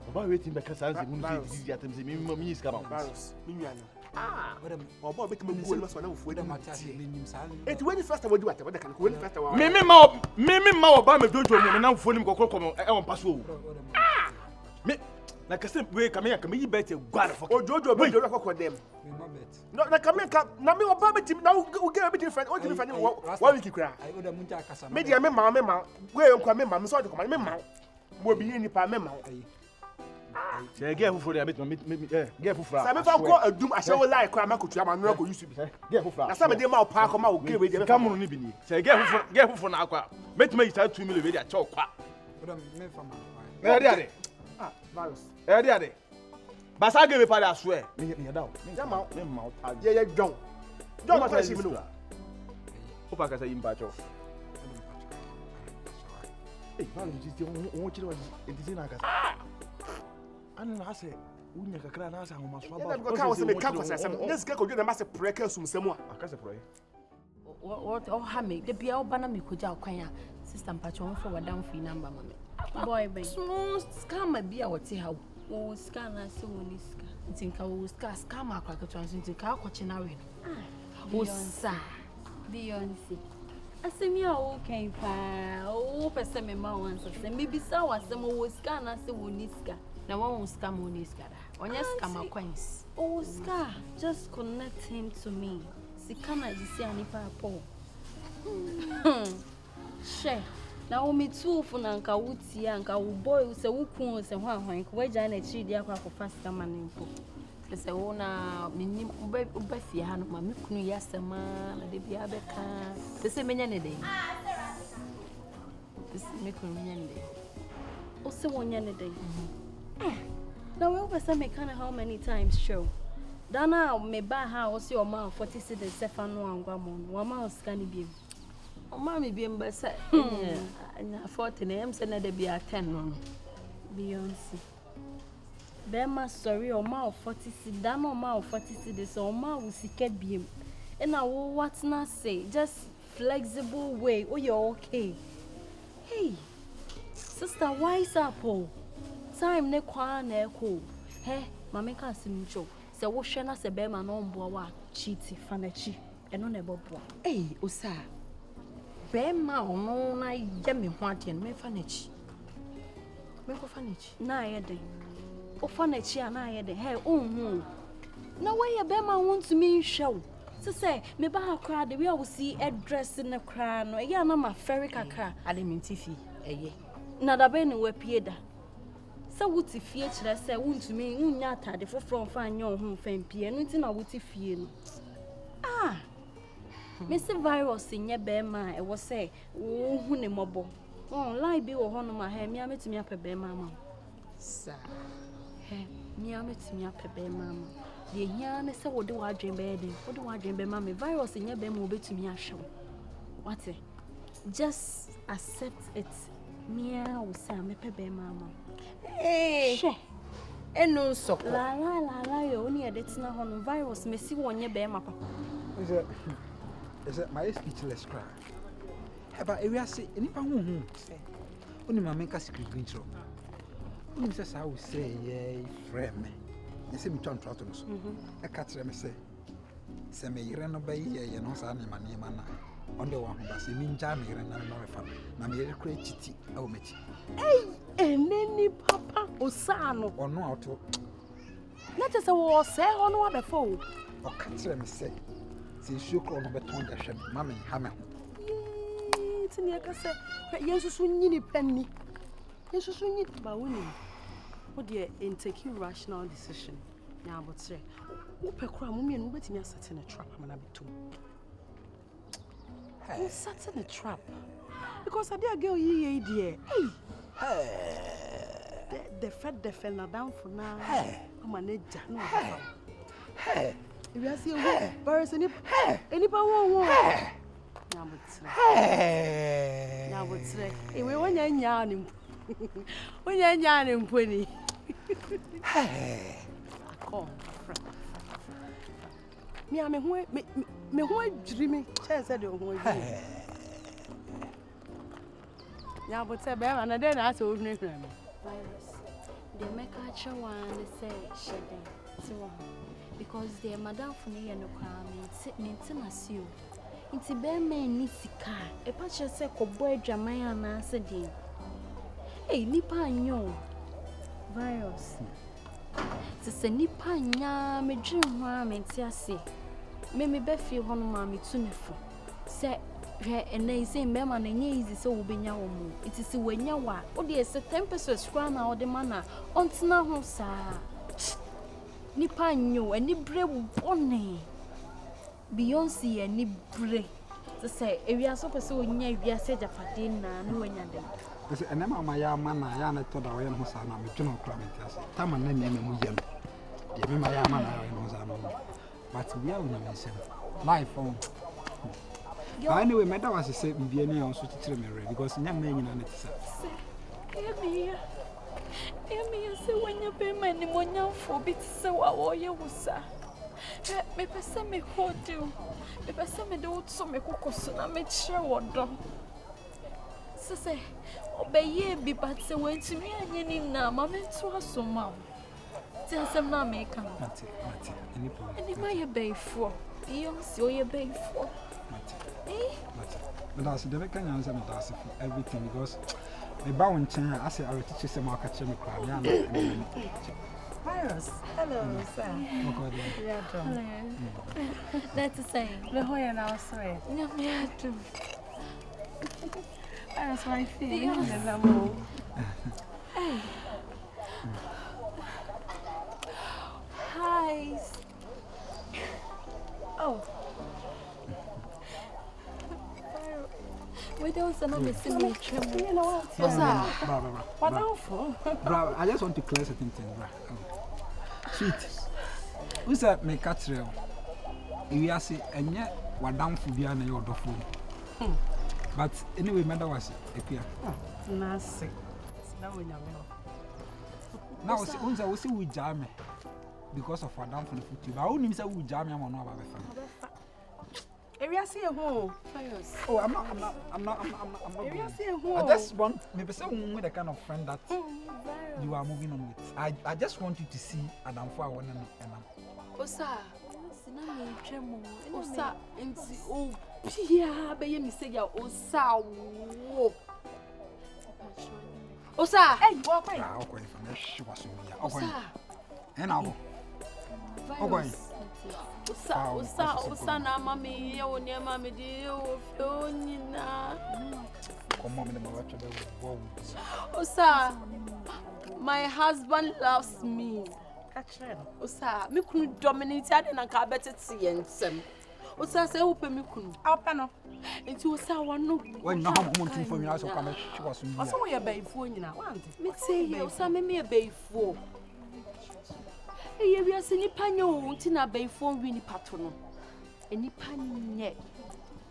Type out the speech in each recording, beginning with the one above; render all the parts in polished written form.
Oba waiting be kasa nse mu di atem se mi iska ma. Virus, mi nua no. Madam, Oba obeti me go ma so na ofu the matter menim saa. Eti when first time do what can when first time. Me ma oba me dojo mu na mfo nim kokoro e won paso o. Me na kase we kame yi bet gware fo. Ojojo be do kokoro dem. Me ma bet. No na kame na me oba beti na u get beti friend o ti friend 1 week kra. I order munja kasa. Me dia me ma we nkwa me ma me so de koma me ma. Mo bi ni pa me ma. Se get fufuro ya bet me get fufuro. Sa me fa ko adum ahye wo like kra ma kotua ma no ko use bi. Get fufuro. Na sa me dey ma pa ko ma o get we dey. Kamuru ni bi ni. Se get fufuro na akwa. Bet me yita 2 million we dey acha okwa. Madam, me fa ma. Me dey ade. Ah, virus. E dey ade. Basa ge me pa dey swear. Me down. Me ma. Ye John. John ma say me no. Opa ka say imba cho. Eh, vale, diz on tira diz na casa. Ana na se unya kakra na sa ngoma so aba. Ko ka wo se me ka kwasa sam. Nes ka ko dwe na ma se preka sum sam a. Aka se proye. What ha me de bia oba na me koja kwan a sister mpacho on for wadam free number mama. Boy ben. Small scam bia what ha O scan na se woni ska. ntinka wo scam akwa ketwa ntinka akwache na we no. Osa Beyonce. Asemi a o kan pa o pese me ma wan so se me bisa wasem wo scan na se woni ska. na one scam woni ska da. Onya scam coins. O ska just connect him to me. Sikana jisi anipa po. She na o me tu fu na nka wuti ya nka wo boy se wukun se ho ahwan ko waja na chiri dia kwa ko fast kama nempo. Pese wo na minim uba fie ha no ma me kunu yasema na de bia beka. Pese menya ne dey. Pese me kunu menya ne dey. O se wonya ne dey. Now we over me kind of how many times show. Dana me ba ha o se o ma 40 cedis Stefano angwa mo. Wa ma o scan bi. O ma me bi mbese. Na 40 na em se na de bia 10 no. Beyonce. Bema sorry o ma 40 cedis. Dana o ma 40 cedis o ma o sika bi. E na wo what na say just flexible way. Oh you okay. Hey. Sister wise up oh. Time ne kwa na eko. He, mama ka simcho. Se wo hwe na se be ma no mboa wa cheat fanachi. Eno na eboboa. Osa. Be ma ono na ye me ho ade no me fanachi. Me ko fanachi. Na ye den. O fanachi a na ye den. Hey, ohun. Na we ye be ma want me hwe. Se say me ba akra de we a see address na kra no. E ya na ma ferry kakra. Ade mintifi eye. Na da be ni we pieda. Se wuti fie kire se wuntumi unya atade foforo mfa anya ohun fampie no nti na wuti fie no Mr. Virus nye be ma e wo se wo hu ne mobo online bi wo hono ma ha mi ametumi apebe ma ma sa he mi ametumi apebe ma ma de hia ne se wo de wa adwen be de wo de wa adwen be ma me virus nye be ma obetumi ahwe what just accept it mia wo se amepebe ma ma she enu so la yo oni edetina hono virus mesi wonye be ma papa Is it my speechless cry? Eba area say enipa hu oni ma menka secret intro oni say sa wo say ye frame me ye say mi twa ntwa to no so e ka kire me say me yire no ba ye no sa na ma na on the one ba say mi nja me yire na no me fa na me yire kra titi e wo mechi eneni papa osano ono auto na te se wo se hono abefo o ka kire me say shukro no beton da hwem mama ha me ho tini aka se yesusu nyini penni yesusu nyi ba woni wo de taking rational decision na abotre wo pekura mo mienu betimi asset in a trap amana betum hey sat in a trap because I girl ye there the fed na down for now manager no hey we are seeing virus any power na botre we wonya nya ni wonya nya ni mponi come me am me ho adwiri me che se de ho adwiri ya botre be ma na de na so ohunu hwam virus catcher one say shedding. So because the madam for me and the maintenance you. It's a bear man needs a car. A patch of sack of boy Jamaica said, hey, Nipa no virus. It's a Nipa ya, me dream ram and say, Mammy Beffy on mammy tunifu. Say, and they say, Mamma, and easy so will be now. It is when you are, oh, there's a tempest scrum out the manor on Snaho, sir. Nipa no, and Nibre bonny. Beyonce and Nibre. To say, if you are so pursuing, you are said a padina, no one yonder. And then my young man, I am told our young son, I'm a general climate. Time and then name him. The my young man, I know. But we are on a life on. Anyway, Madam was a safe being on such a memory because young men in it. Amy, say when you pay money, when you're for bits, so I will you, sir. Me pesa me hold you. Me pesa me do so me cook na me share what done. So say, obey ye be but say when to me and na mama to us so ma. Tell some na make am. Mate, any problem. And my bay for. You see your bay for. But as the can answer me that's everything because me bow chain I say I will teach you some more catch me cry. Virus. Hello, sir. Hello. That's the same. The whole and I was sorry. No, me too. Virus, my feet. Hi. Oh. We don't know missing me. You know what? What's that? What Bro, I just want to clear certain things, bro. Sweet. Who's that make a trail? We are saying, and yet, what down for the other your phone. But anyway, Mother was a peer. Nasty. Now, once I was with Jamie because of what down for the foot. But I only say with Jamie, I'm not If you see a hole, oh, I'm not. if you see a hole, I just want maybe someone with the kind of friend that you are moving on with. I just want you to see Adam for one and Osa, Osa, oh, yeah, but you say, Osa, Osa, hey, walk away. I'll go from she was Osa, and I'll go. Osa, na mami, you near mammy, dear, Come on, Osa, my husband loves me. Osa, me couldn't dominate and I can't better see and some. Osa, say, open me couldn't. Our panel. Into Osa, one no. When no one thing for me, I come, she was also a bay for you now. Me say, Osa, me a bay for. Hey, we are seeing Pano, Tina Bay for Winnie Patron. Any pan yet.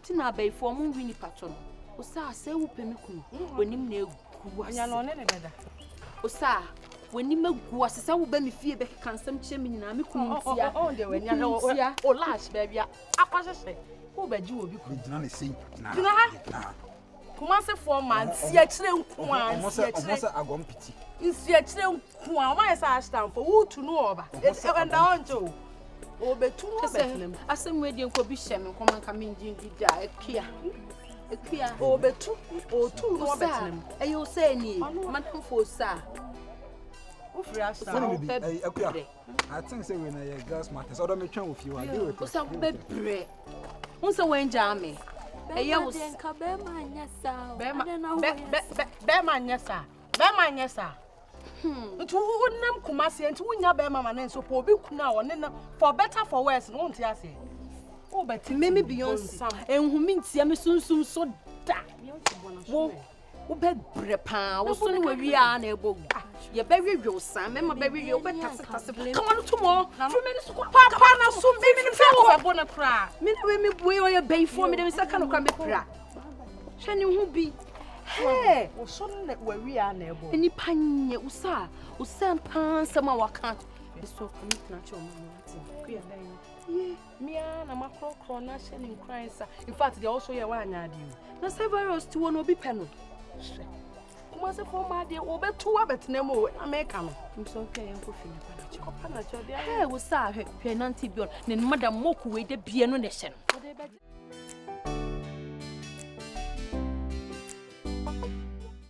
Tina Bay for Moon Winnie Patron. Osa, say, open me couldn't. When him no was on any better. Osa. When you make was, I will be me fear back can some chimney and I couldn't see when you know, or last baby. I say, who bed you will be not see. Come on, 4 months, see a train, almost a gumpity. It's your train, why is I stand for who to know about? It's and down to over 2 I some way you could be shaman, come and come in, a clear over 2 or 2 more better. And you say, Madame Fossa. I think so when I girls matters. Other me with you. I do it. Some baby. Once a way, Jammy. A young Bearman, yes, sir. Bearman, yes, sir. Bearman, yes, sir. But who wouldn't come and to win your bearman and so poor book now and then for better for worse, won't you say? Oh, but maybe beyond some and who means Yamisun so that. Who bed brepa, was soon where we are unable. You bury your son, Mamma bury your better. Come on tomorrow. 2 minutes, Papa, soon baby, I want to cry. Minnie, we are a bay for me, there is a kind of come cry. Shani who be? Hey, or something where we are unable. Any pany, Usa, Usan pan, some of our can't be so natural. Me and a macro coronation in crying, sir. In fact, they also hear one idea. Now, several to one will be penal. Kuma se for my dear, over 2 hours, no more. I make come. I'm so okay, Uncle Philip. Panacho, Hey, we saw her, Penanty Bill, then Madame Moku with the piano nation.